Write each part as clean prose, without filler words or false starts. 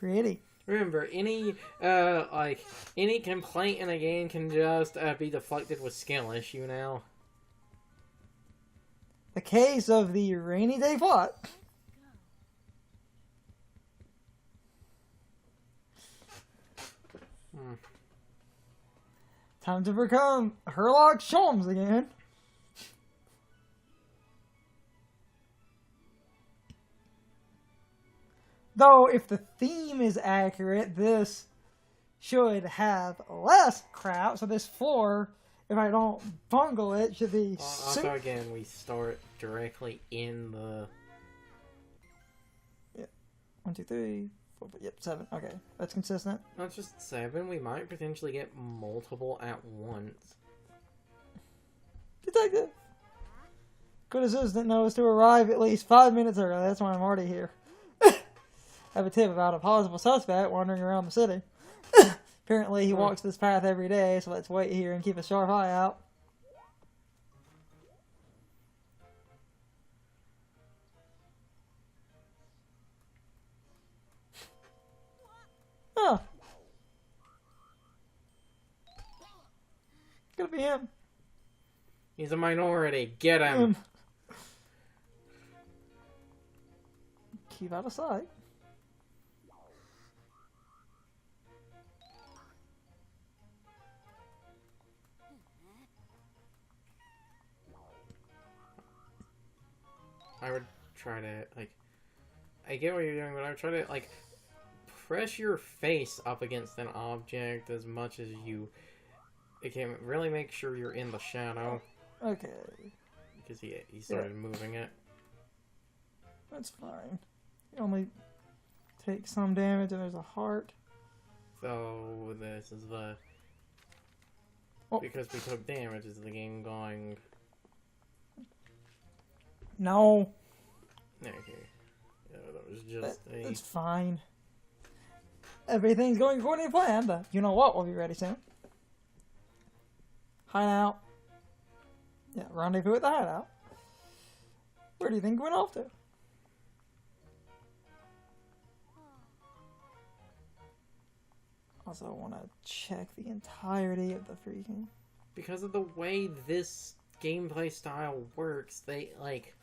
pretty. Remember, any complaint in a game can just be deflected with skill issue now. The case of the rainy day plot. Time to become Herlock Sholmes again. Though, if the theme is accurate, this should have less crap. So this floor, if I don't bungle it, should be... Also, again, we start directly in the... Yeah. 1, 2, 3, 4, yep, 7. Okay, that's consistent. Not just 7, we might potentially get multiple at once. Detective! Good assistant knows to arrive at least 5 minutes early. That's why I'm already here. I have a tip about a possible suspect wandering around the city. Apparently he walks this path every day, so let's wait here and keep a sharp eye out. Huh. It's gonna be him. He's a minority. Get him. Keep out of sight. I would try to, like, I get what you're doing, but I would try to, like, press your face up against an object as much as you can. Really make sure you're in the shadow. Okay. Because he started moving it. That's fine. You only take some damage and there's a heart. So, this is the... Because we took damage, is the game going... No. Okay. Yeah, that was just It's fine. Everything's going according to plan, but you know what? We'll be ready soon. Hideout. Yeah, rendezvous at the hideout. Where do you think we went off to? Also, I want to check the entirety of the freaking... Because of the way this gameplay style works, they, like...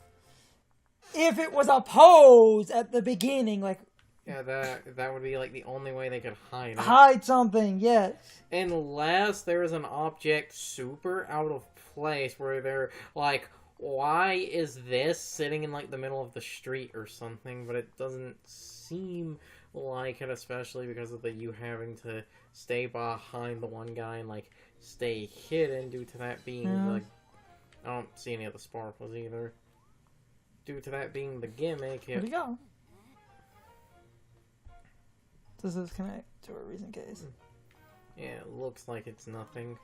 If it was a pose at the beginning, like... Yeah, that would be, like, the only way they could hide it. Hide something, yes. Unless there is an object super out of place where they're, like, why is this sitting in, like, the middle of the street or something? But it doesn't seem like it, especially because of the you having to stay behind the one guy and, like, stay hidden due to that being, like... I don't see any of the sparkles either. Due to that being the gimmick. Where'd he go? Does this connect to a recent case? Yeah, it looks like it's nothing.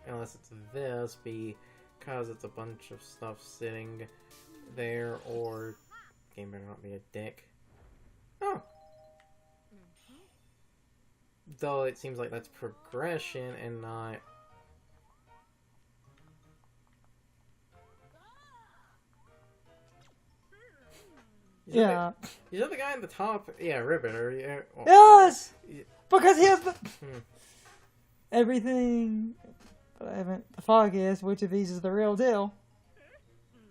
Unless it's this, because it's a bunch of stuff sitting there, or... Game better not be a dick. Oh! Though it seems like that's progression and not... Yeah. Is that the guy at the top? Yeah, Ribbit. Yeah, well, yes! Because he has the... Everything... But I haven't... The fog is, which of these is the real deal?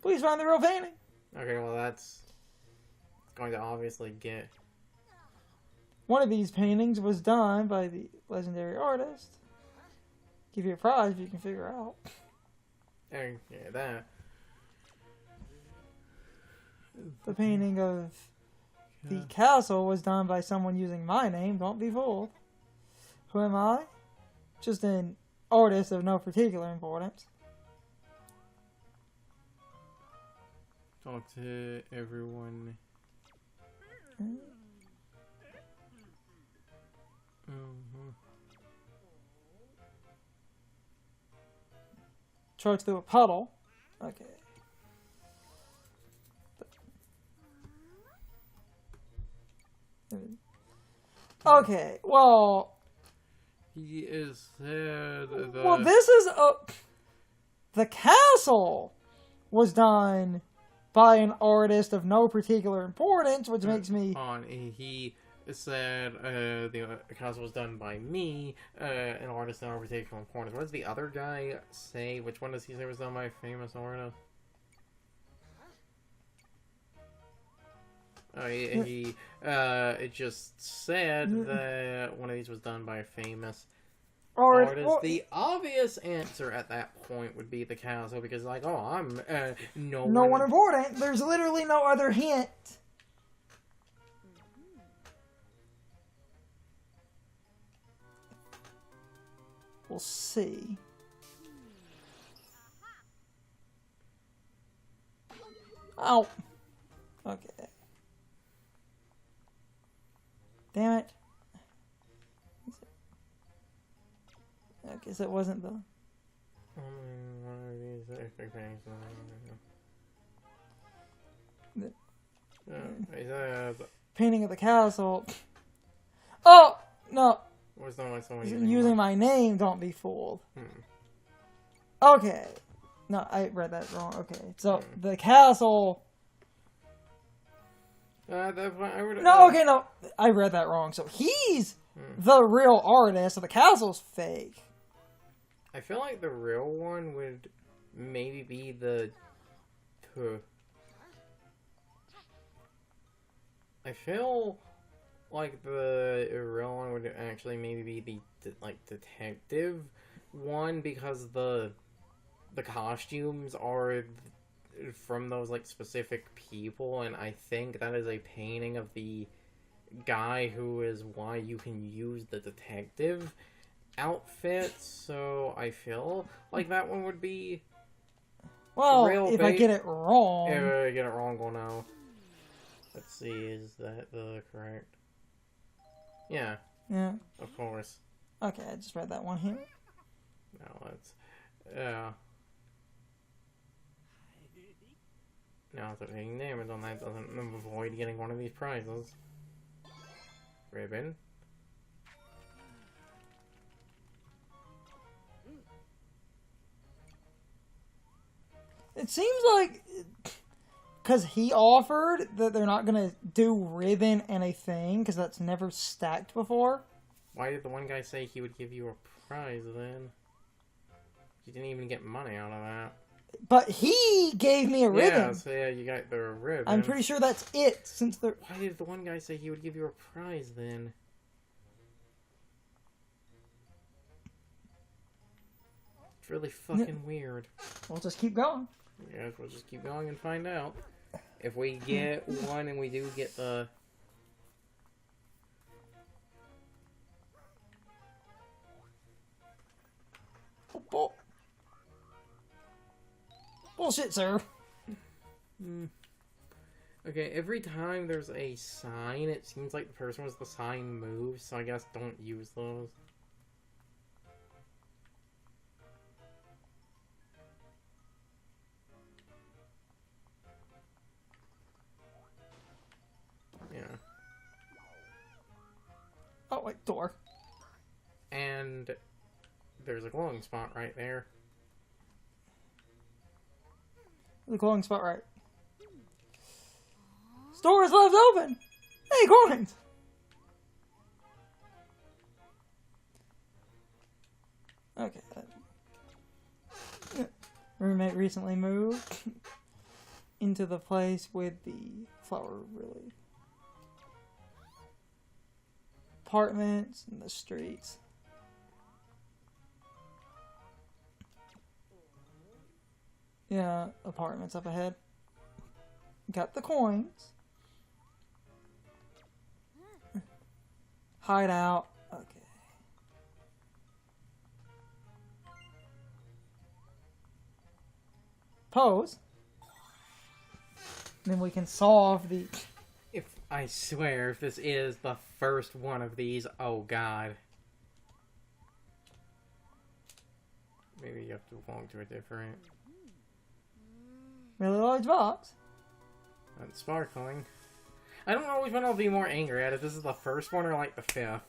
Please find the real painting! Okay, well that's... going to obviously get... One of these paintings was done by the legendary artist. Give you a prize if you can figure out. Yeah, that... The painting of the castle was done by someone using my name. Don't be fooled. Who am I? Just an artist of no particular importance. Talk to everyone. Charge through a puddle. Okay. Okay, well... He is said that... Well, this is a... The castle was done by an artist of no particular importance, which makes me... He said the castle was done by me, an artist of no particular importance. What does the other guy say? Which one does he say was done by a famous artist? It just said that one of these was done by a famous artist. Well, the obvious answer at that point would be the castle, because like, oh, I'm no one important. There's literally no other hint. We'll see. Oh. Okay. Damn it. Okay, so it wasn't the... Painting of the castle. Oh! No. Using my name, don't be fooled. Okay. No, I read that wrong. Okay, so the castle... No, I read that wrong. So he's the real artist, so the castle's fake. I feel like the real one would maybe be the... I feel like the real one would actually maybe be the detective one, because the costumes are from those like specific people, and I think that is a painting of the guy who is why you can use the detective outfit. So I feel like that one would be if I get it wrong. If I get it wrong, we'll know. Let's see, is that the correct? Yeah. Yeah. Of course. Okay, I just read that one here. No, let's... Yeah. Now it's taking damage on that doesn't avoid getting one of these prizes. Ribbon. It seems like... Because he offered that they're not going to do ribbon and a thing, because that's never stacked before. Why did the one guy say he would give you a prize then? You didn't even get money out of that. But he gave me a ribbon. Yeah, so yeah, you got the ribbon. I'm pretty sure that's it, since the... Why did the one guy say he would give you a prize then? It's really fucking weird. We'll just keep going. Yeah, we'll just keep going and find out. If we get one and we do get the... Bullshit, sir. Okay, every time there's a sign, it seems like the person with the sign moves, so I guess don't use those. Yeah. Oh, wait, door. And there's a glowing spot right there. The glowing spot right. Store is left open! Hey, coins! Okay. Roommate recently moved into the place with the flower really. Apartments in the streets. Yeah, apartments up ahead. Got the coins. Hideout. Okay. Pose. Then we can solve the... I swear, if this is the first one of these, oh god. Maybe you have to belong to a different... Really large box. That's sparkling. I don't know which one I'll be more angry at, if this is the first one or like the fifth.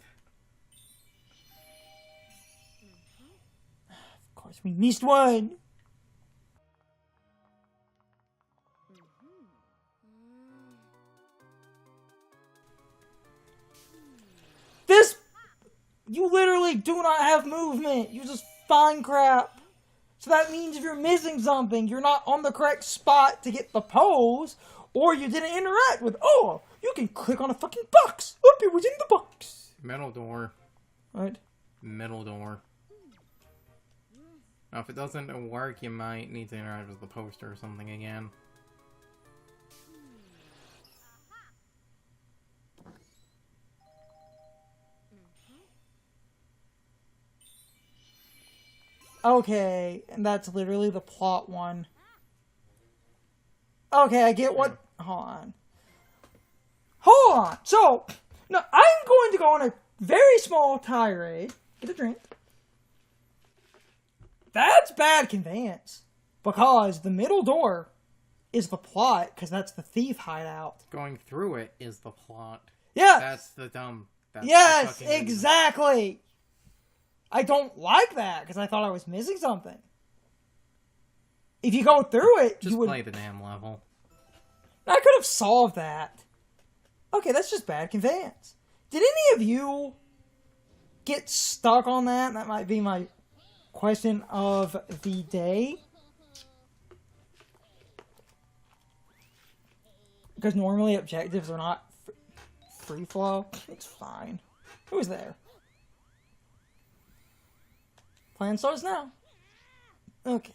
Of course, we missed one. This... You literally do not have movement. You just find crap. So that means if you're missing something, you're not on the correct spot to get the pose, or you didn't interact with, oh, you can click on a fucking box. Oop, it was in the box. Metal door. What? Metal door. Now, if it doesn't work, you might need to interact with the poster or something again. Okay, and that's literally the plot one. Okay, I get what... Hold on. Hold on! So, now I'm going to go on a very small tirade. Get a drink. That's bad conveyance. Because the middle door is the plot, because that's the thief hideout. Going through it is the plot. Yeah! That's the dumb... That's yes, the fucking exactly! I don't like that, because I thought I was missing something. If you go through it, just you would... play the damn level. I could have solved that. Okay, that's just bad conveyance. Did any of you get stuck on that? That might be my question of the day. Because normally objectives are not free flow. It's fine. Who's there? Plan starts now. Okay.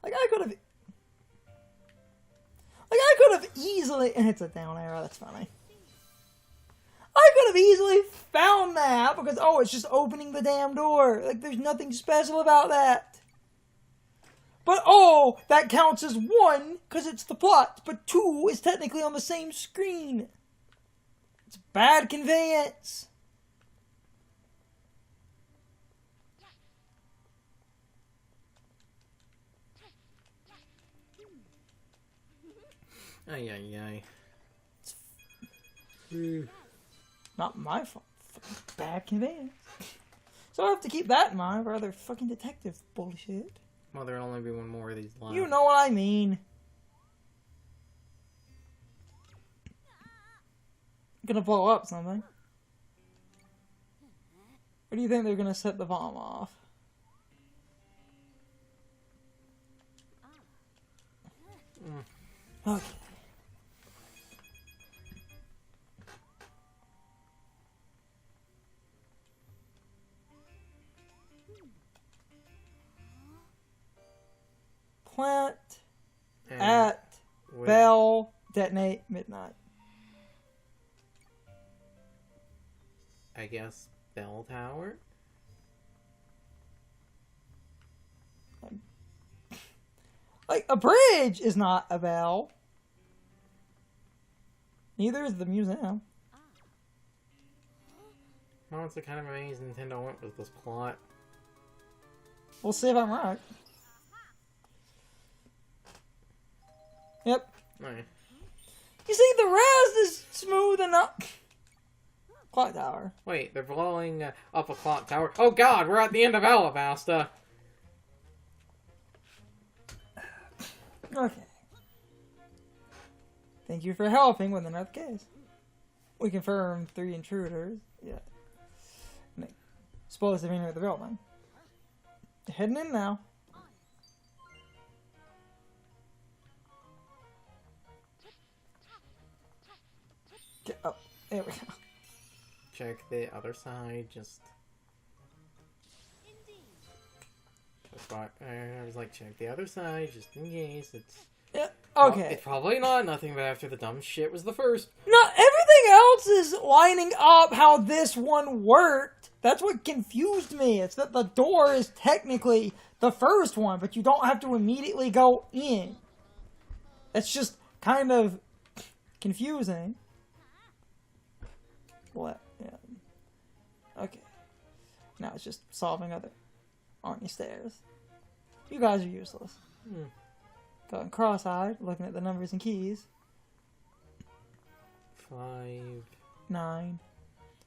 I could have easily... And it's a down arrow, that's funny. I could have easily found that because, oh, it's just opening the damn door. Like, there's nothing special about that. But, oh, that counts as 1 because it's the plot. But 2 is technically on the same screen. It's bad conveyance. Ay, ay, ay. Not my fault. Bad conveyance. So I have to keep that in mind for other fucking detective bullshit. Well, there'll only be one more of these left. You know what I mean. Gonna blow up something. Where do you think they're gonna set the bomb off? Okay. Plant And at bell detonate midnight. I guess bell tower? Like, a bridge is not a bell. Neither is the museum. I'm honestly kind of amazed Nintendo went with this plot. We'll see if I'm right. Yep. Right. You see, the rest is smooth enough. Clock tower. Wait, they're blowing up a clock tower. Oh god, we're at the end of Alabasta. Okay. Thank you for helping with another case. We confirmed 3 intruders. Yeah. Explosive enter the building. Heading in now. Get up. There we go. Check the other side, just... I was like, check the other side, just in case. It's... Yeah. Well, Okay. it's probably not nothing, but after the dumb shit was the first. No, everything else is lining up how this one worked. That's what confused me. It's that the door is technically the first one, but you don't have to immediately go in. It's just kind of confusing. What? Yeah. Okay. Now it's just solving other Arnie stairs. You guys are useless. Going cross-eyed, looking at the numbers and keys. 5. 9.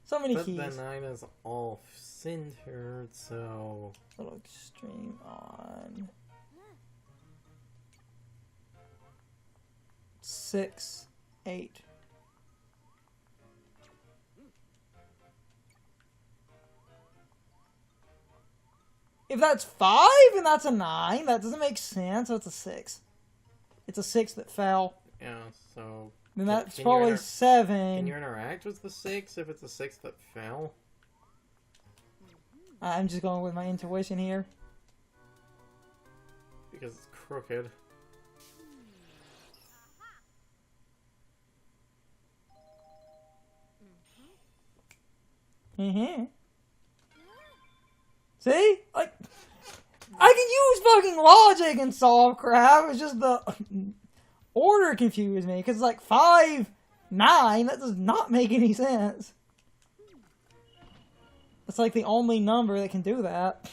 So many But keys. the 9 is off-centered, so... Little extreme on. 6, 8. If that's 5 and that's a 9, that doesn't make sense. So it's a 6. It's a 6 that fell. Yeah, so... Then that's probably 7. Can you interact with the 6 if it's a 6 that fell? I'm just going with my intuition here. Because it's crooked. Mm-hmm. See? Like, I can use fucking logic and solve crap. It's just the order confused me. Because it's like 5, 9. That does not make any sense. It's like the only number that can do that.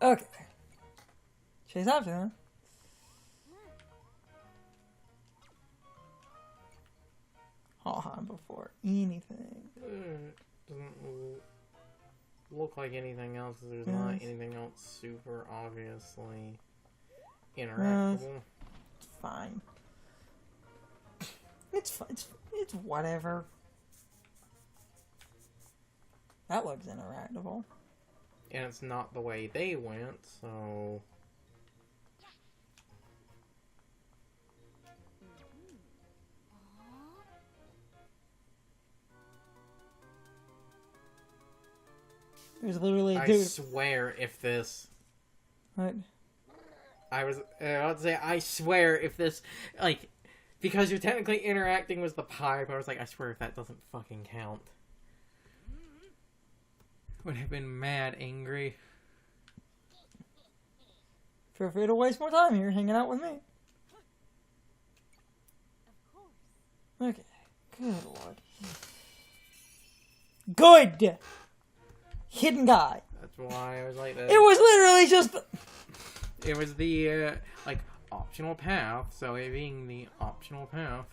Okay. Chase after him. Before anything. Doesn't look like anything else. There's not anything else super obviously interactable. It's fine. It's whatever. That looks interactable. And it's not the way they went, so... There's literally a I dude. swear if this... What? I was about to say, I swear if this, like, because you're technically interacting with the pipe, I was like, I swear if that doesn't fucking count. Would have been mad angry. Feel free to waste more time here hanging out with me. Okay. Good lord. Good! Hidden guy. That's why I was like that. It was literally just... It was the, like, optional path, so it being the optional path.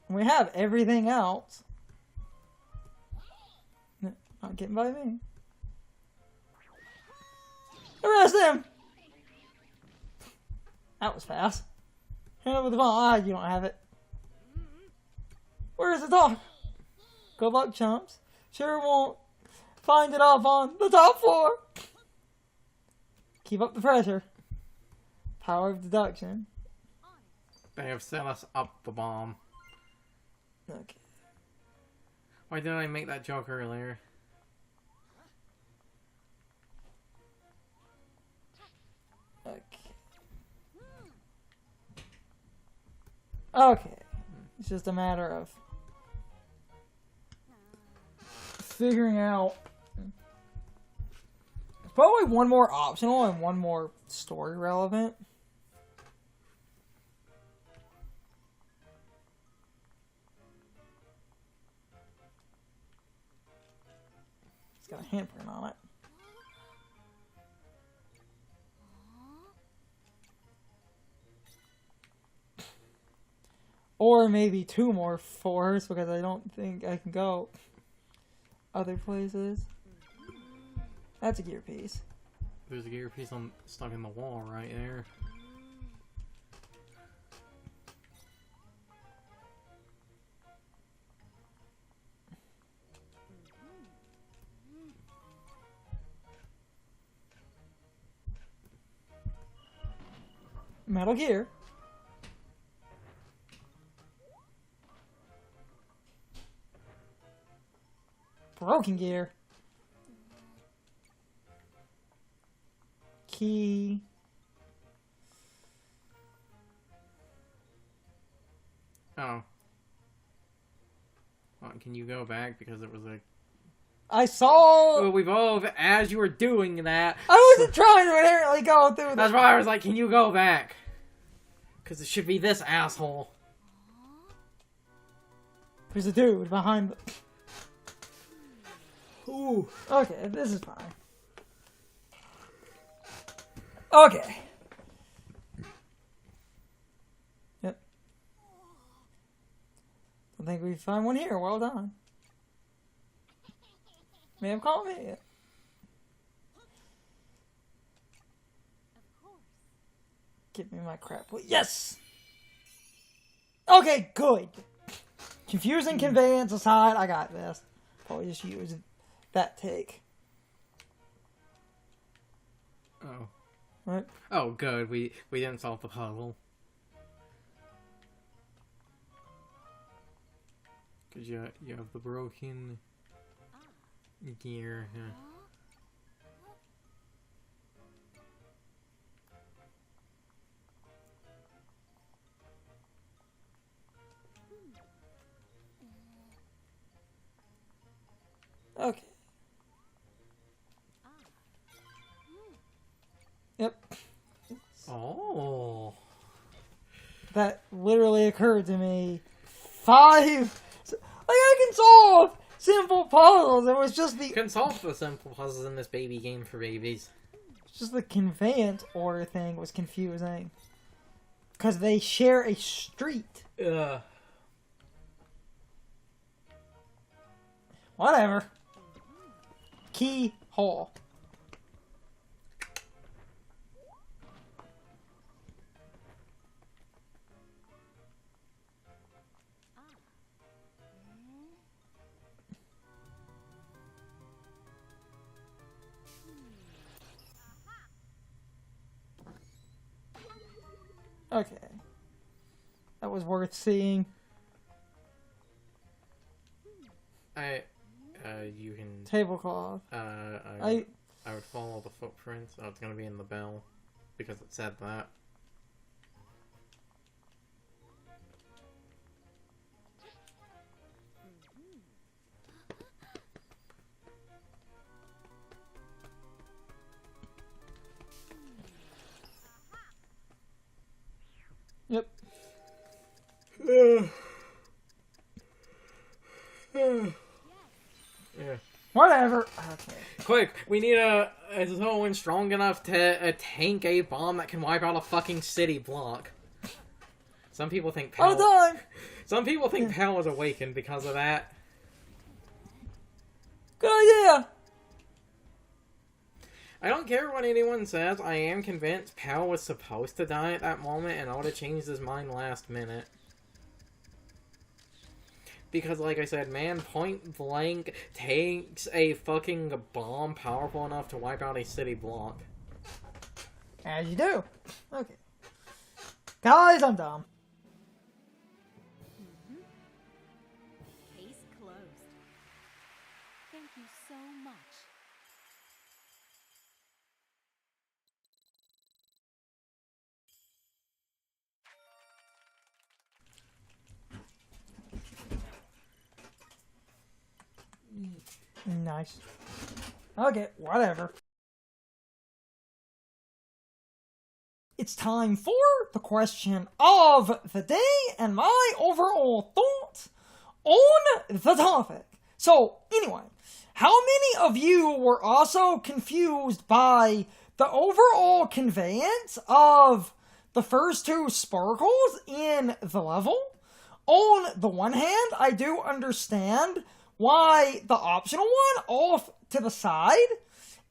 We have everything else. Not getting by me. Arrest him! That was fast. Hand over the phone. Ah, you don't have it. Where is the dog? Good luck, chumps. Sure won't find it off on the top floor. Keep up the pressure. Power of deduction. They have set us up the bomb. Okay. Why didn't I make that joke earlier? Okay. Okay. It's just a matter of figuring out. There's probably one more optional and one more story relevant. It's got a handprint on it. Or maybe 2 more 4s because I don't think I can go other places. That's a gear piece. There's a gear piece stuck in the wall right there. Metal Gear. Broken Gear. Key. Oh. Well, can you go back because it was a... I saw... Well, we both, as you were doing that... I wasn't trying to inherently go through That's why I was like, can you go back? Because it should be this asshole. There's a dude behind the... Ooh. Okay, this is fine. Okay. Yep. I think we found one here. Well done. May have called me. Give me my crap, please. Yes! Okay, good. Confusing conveyance aside, I got this. Probably just use that take. Oh. Right? Oh, good. We didn't solve the puzzle. Because you have the broken gear. Yeah. Okay. Yep. Oh. That literally occurred to me. 5. Like, I can solve simple puzzles. It was just the... Can solve the simple puzzles in this baby game for babies. Just the conveyance order thing was confusing. Because they share a street. Ugh. Whatever. Keyhole. Okay. That was worth seeing. You can... Tablecloth. I would follow the footprints. Oh, it's gonna be in the bell. Because it said that. Yep. Yeah. Whatever. Okay. Quick, we need a zone strong enough to tank a bomb that can wipe out a fucking city block. Some people think All the Pal... time! Some people think Pal was awakened because of that. Good idea! I don't care what anyone says, I am convinced Pal was supposed to die at that moment and I would have changed his mind last minute. Because, like I said, man, point blank takes a fucking bomb powerful enough to wipe out a city block. As you do. Okay. Guys, I'm dumb. Case closed. Thank you so much. Nice. Okay, whatever. It's time for the question of the day and my overall thoughts on the topic. So, anyway, how many of you were also confused by the overall conveyance of the first two sparkles in the level? On the one hand, I do understand why the optional one off to the side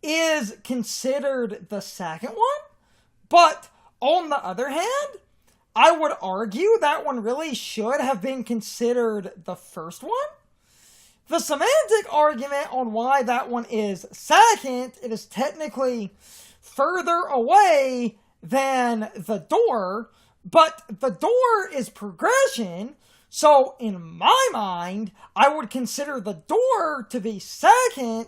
is considered the second one, but on the other hand, I would argue that one really should have been considered the first one. The semantic argument on why that one is second, it is technically further away than the door, but the door is progression. So, in my mind, I would consider the door to be second,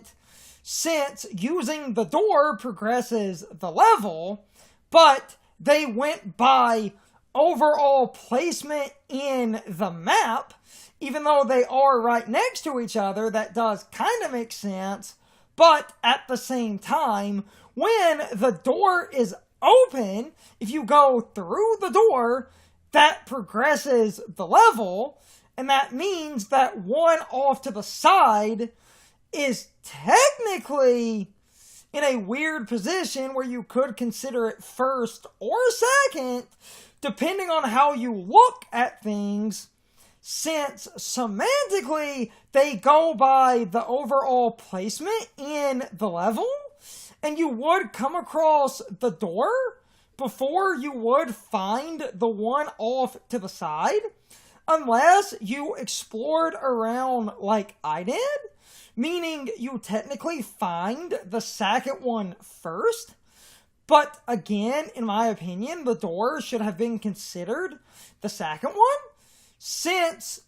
since using the door progresses the level, but they went by overall placement in the map. Even though they are right next to each other, that does kind of make sense, but at the same time, when the door is open, if you go through the door, that progresses the level, and that means that one off to the side is technically in a weird position where you could consider it first or second, depending on how you look at things, since semantically they go by the overall placement in the level, and you would come across the door before you would find the one off to the side. unless you explored around like I did, meaning you technically find the second one first. But again, in my opinion, the door should have been considered the second one, since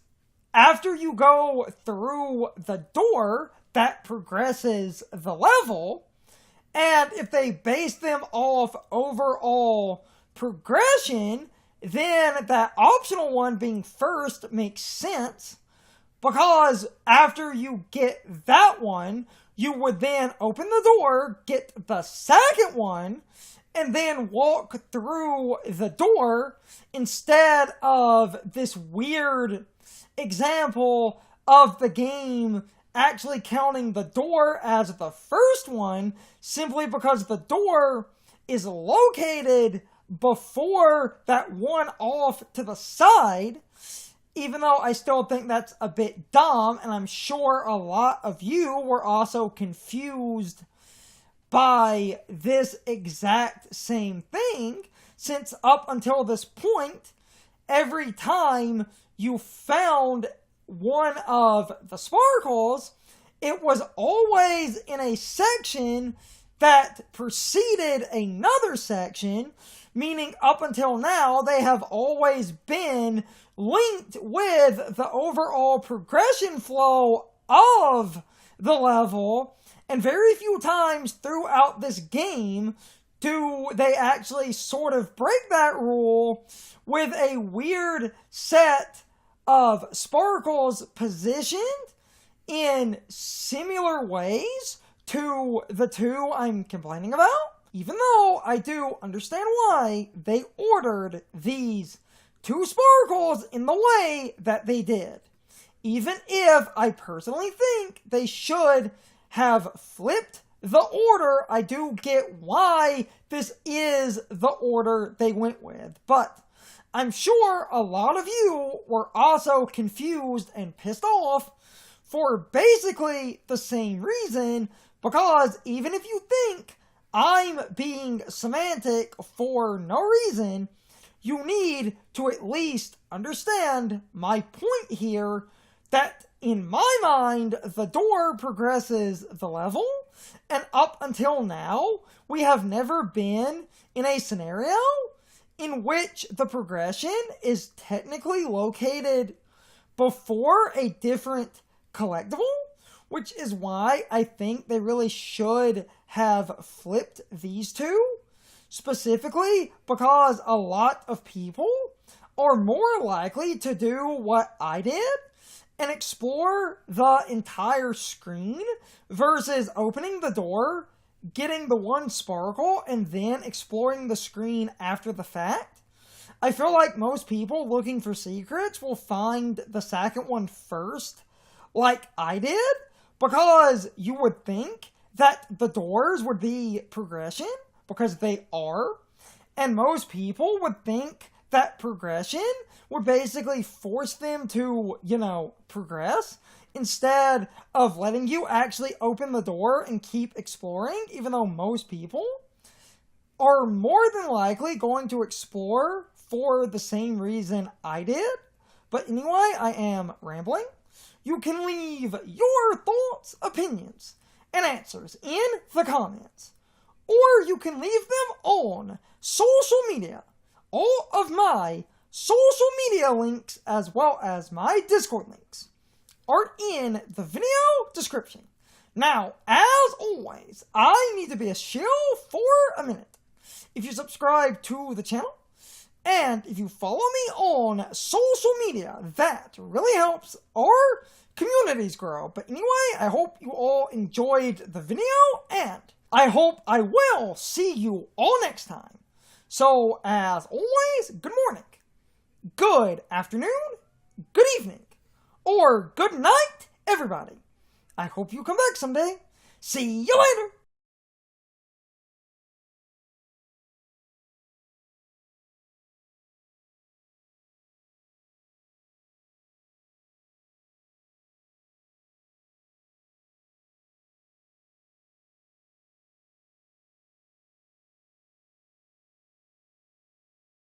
after you go through the door, that progresses the level, and if they base them off overall progression, then that optional one being first makes sense, because after you get that one, you would then open the door, get the second one, and then walk through the door instead of this weird example of the game actually counting the door as the first one simply because the door is located before that one off to the side, even though I still think that's a bit dumb, and I'm sure a lot of you were also confused by this exact same thing, since up until this point, every time you found one of the sparkles, it was always in a section that preceded another section, meaning up until now, they have always been linked with the overall progression flow of the level, and very few times throughout this game do they actually sort of break that rule with a weird set of sparkles positioned in similar ways to the two I'm complaining about, even though I do understand why they ordered these two sparkles in the way that they did. Even if I personally think they should have flipped the order, I do get why this is the order they went with. But I'm sure a lot of you were also confused and pissed off for basically the same reason, because even if you think I'm being semantic for no reason, you need to at least understand my point here, that in my mind, the door progresses the level, and up until now, we have never been in a scenario in which the progression is technically located before a different collectible, which is why I think they really should have flipped these two, specifically because a lot of people are more likely to do what I did and explore the entire screen versus opening the door, getting the one sparkle, and then exploring the screen after the fact. I feel like most people looking for secrets will find the second one first, like I did, because you would think that the doors would be progression, because they are, and most people would think that progression would basically force them to, progress, instead of letting you actually open the door and keep exploring, even though most people are more than likely going to explore for the same reason I did. But anyway, I am rambling. You can leave your thoughts, opinions, and answers in the comments, or you can leave them on social media. All of my social media links, as well as my Discord links, are in the video description. Now, as always, I need to be a shill for a minute. If you subscribe to the channel, and if you follow me on social media, that really helps our communities grow. But anyway, I hope you all enjoyed the video, and I hope I will see you all next time. So, as always, good morning, good afternoon, good evening, or good night, everybody. I hope you come back someday. See you later.